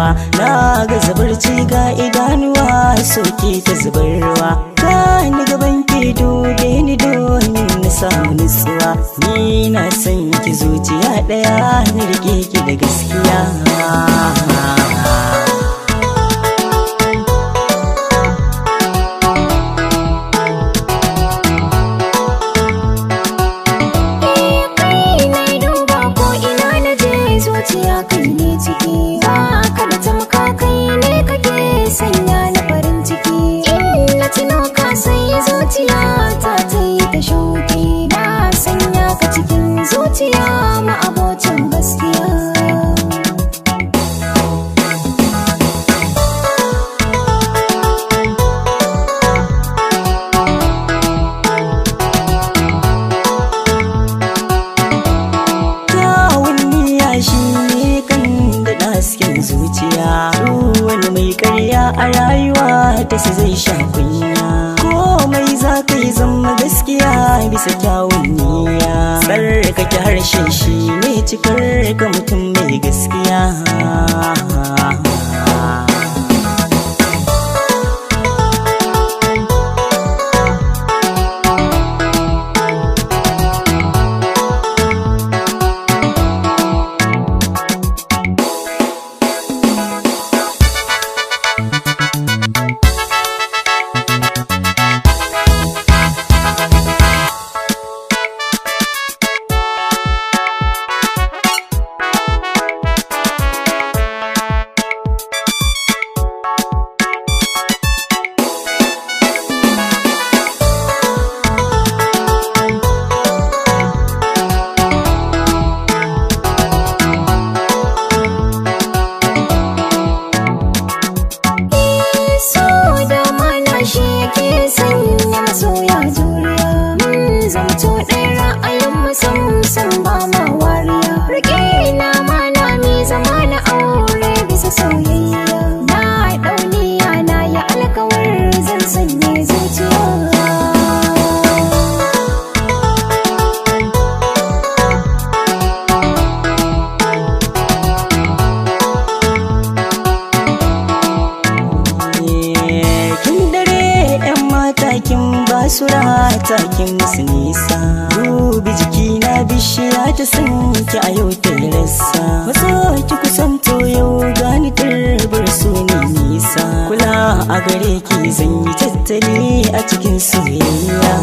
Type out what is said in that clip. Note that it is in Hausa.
ruwa na ga zubarci ga idanuwa soke ta zubarwa ka ni gaban ki dube ni domin na samu nutsuwa ni na san ki zuciya daya ni rike ki da gaskiya kai ne ciki ba ka da tamka kai ne kake sanya na farin ciki in na tuno ka sai zuciya ta yi ta shauki na sanya ka cikin zuciya ma abocin gaskiya zuciya wani mai karya a rayuwa ta su zai sha kunya komai za ka yi zama gaskiya bisa kyawun niyya tsarkake harshen shi ne cikar ka mutum mai gaskiya san ba ma wariya rike na mana mi zama na aure bisa soyayya na dauniya na ya alkawar zan sanye zuciya kin basura takin musu nisa dubi jiki na bishiya ta sanki a yau ta rasa maso ki kusanto yau gani tarbar su ne nisa kula a gare ki zan yi tattali a cikin soyayya